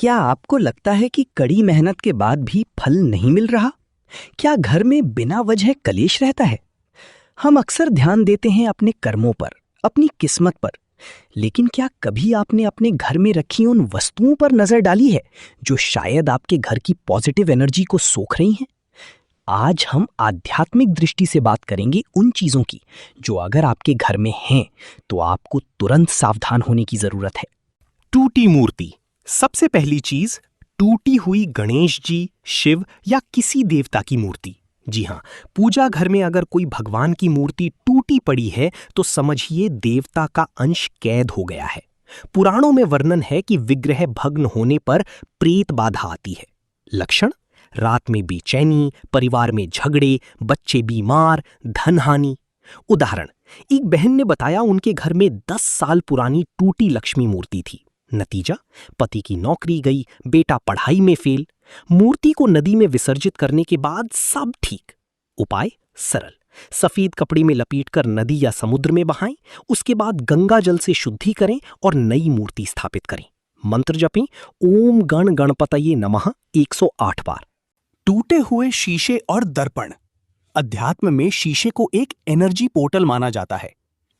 क्या आपको लगता है कि कड़ी मेहनत के बाद भी फल नहीं मिल रहा? क्या घर में बिना वजह कलेश रहता है? हम अक्सर ध्यान देते हैं अपने कर्मों पर, अपनी किस्मत पर, लेकिन क्या कभी आपने अपने घर में रखी उन वस्तुओं पर नजर डाली है जो शायद आपके घर की पॉजिटिव एनर्जी को सोख रही हैं? आज हम आध्यात्मिक दृष्टि से बात करेंगे उन चीजों की जो अगर आपके घर में हैं तो आपको तुरंत सावधान होने की जरूरत है। टूटी मूर्ति। सबसे पहली चीज, टूटी हुई गणेश जी, शिव या किसी देवता की मूर्ति। जी हां, पूजा घर में अगर कोई भगवान की मूर्ति टूटी पड़ी है तो समझिए देवता का अंश कैद हो गया है। पुराणों में वर्णन है कि विग्रह भग्न होने पर प्रेत बाधा आती है। लक्षण: रात में बेचैनी, परिवार में झगड़े, बच्चे बीमार, धन हानि। उदाहरण: एक बहन ने बताया उनके घर में 10 साल पुरानी टूटी लक्ष्मी मूर्ति थी। नतीजा: पति की नौकरी गई, बेटा पढ़ाई में फेल। मूर्ति को नदी में विसर्जित करने के बाद सब ठीक। उपाय सरल: सफेद कपड़े में लपेटकर नदी या समुद्र में बहाएं, उसके बाद गंगा जल से शुद्धि करें और नई मूर्ति स्थापित करें। मंत्र जपें ओम गण गणपतये नमः 108 बार। टूटे हुए शीशे और दर्पण। अध्यात्म में शीशे को एक एनर्जी पोर्टल माना जाता है।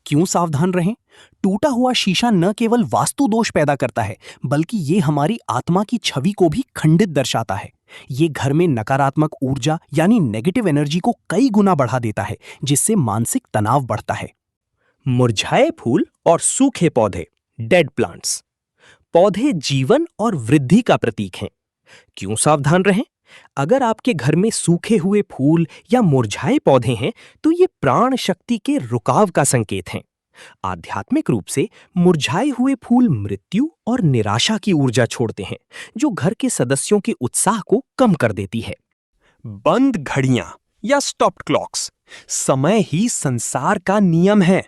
क्यों सावधान रहें? टूटा हुआ शीशा न केवल वास्तु दोष पैदा करता है, बल्कि ये हमारी आत्मा की छवि को भी खंडित दर्शाता है। ये घर में नकारात्मक ऊर्जा यानी नेगेटिव एनर्जी को कई गुना बढ़ा देता है, जिससे मानसिक तनाव बढ़ता है। मुरझाए फूल और सूखे पौधे, डेड प्लांट्स। पौधे जीवन और वृद्धि का प्रतीक हैं। क्यों सावधान रहें? अगर आपके घर में सूखे हुए फूल या मुरझाए पौधे हैं तो ये प्राण शक्ति के रुकाव का संकेत हैं। आध्यात्मिक रूप से मुरझाए हुए फूल मृत्यु और निराशा की ऊर्जा छोड़ते हैं, जो घर के सदस्यों के उत्साह को कम कर देती है। बंद घड़ियां या स्टॉप्ड क्लॉक्स। समय ही संसार का नियम है।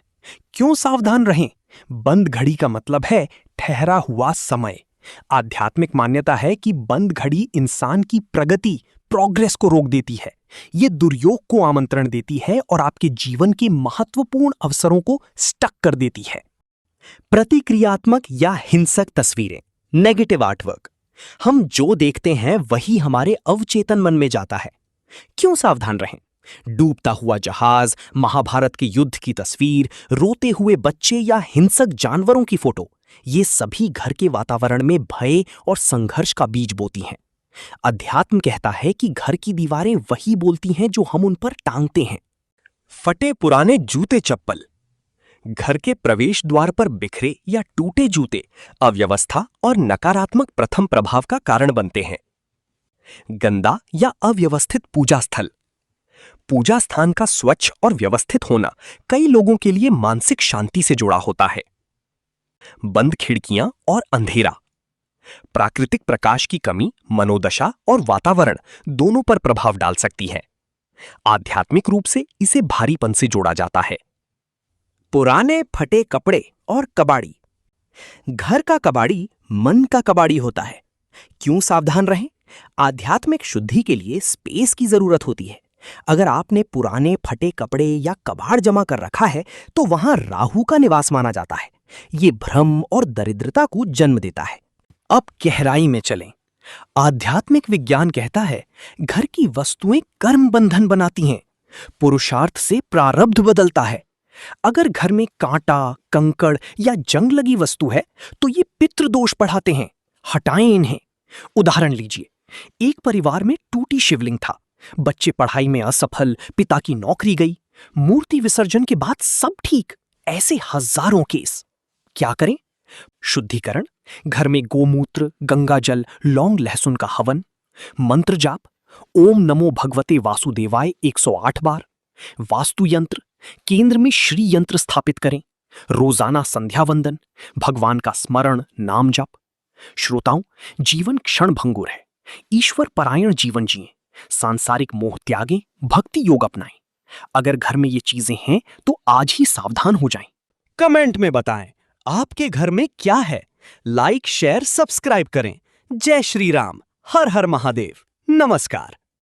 क्यों सावधान रहें? बंद घड़ी का मतलब है ठहरा हुआ समय। आध्यात्मिक मान्यता है कि बंद घड़ी इंसान की प्रगति, प्रोग्रेस को रोक देती है। ये दुर्योग को आमंत्रण देती है और आपके जीवन के महत्वपूर्ण अवसरों को स्टक कर देती है। प्रतिक्रियात्मक या हिंसक तस्वीरें, नेगेटिव आर्टवर्क। हम जो देखते हैं वही हमारे अवचेतन मन में जाता है। क्यों सावधान रहें? डूबता हुआ जहाज, महाभारत के युद्ध की तस्वीर, रोते हुए बच्चे या हिंसक जानवरों की फोटो, ये सभी घर के वातावरण में भय और संघर्ष का बीज बोती हैं। अध्यात्म कहता है कि घर की दीवारें वही बोलती हैं जो हम उन पर टांगते हैं। फटे पुराने जूते चप्पल। घर के प्रवेश द्वार पर बिखरे या टूटे जूते अव्यवस्था और नकारात्मक प्रथम प्रभाव का कारण बनते हैं। गंदा या अव्यवस्थित पूजा स्थल। पूजा स्थान का स्वच्छ और व्यवस्थित होना कई लोगों के लिए मानसिक शांति से जुड़ा होता है। बंद खिड़कियां और अंधेरा। प्राकृतिक प्रकाश की कमी मनोदशा और वातावरण दोनों पर प्रभाव डाल सकती है। आध्यात्मिक रूप से इसे भारीपन से जोड़ा जाता है। पुराने फटे कपड़े और कबाड़ी। घर का कबाड़ी मन का कबाड़ी होता है। क्यों सावधान रहें? आध्यात्मिक शुद्धि के लिए स्पेस की जरूरत होती है। अगर आपने पुराने फटे कपड़े या कबाड़ जमा कर रखा है तो वहां राहु का निवास माना जाता है। ये भ्रम और दरिद्रता को जन्म देता है। अब गहराई में चलें। आध्यात्मिक विज्ञान कहता है घर की वस्तुएं कर्म बंधन बनाती हैं। पुरुषार्थ से प्रारब्ध बदलता है। अगर घर में कांटा, कंकड़ या जंग लगी वस्तु है तो ये पितृदोष बढ़ाते हैं। हटाएं इन्हें। उदाहरण लीजिए, एक परिवार में टूटी शिवलिंग था। बच्चे पढ़ाई में असफल, पिता की नौकरी गई। मूर्ति विसर्जन के बाद सब ठीक। ऐसे हजारों केस। क्या करें? शुद्धिकरण, घर में गोमूत्र, गंगा जल, लौंग लहसुन का हवन। मंत्र जाप ओम नमो भगवते वासुदेवाय 108 बार। वास्तु यंत्र, केंद्र में श्री यंत्र स्थापित करें। रोजाना संध्या वंदन, भगवान का स्मरण, नाम जप। श्रोताओं, जीवन क्षण भंगुर है। ईश्वर परायण जीवन जिएं, सांसारिक मोह त्यागें, भक्ति योग अपनाएं। अगर घर में ये चीजें हैं तो आज ही सावधान हो जाएं। कमेंट में बताएं आपके घर में क्या है। लाइक, शेयर, सब्सक्राइब करें। जय श्री राम। हर हर महादेव। नमस्कार।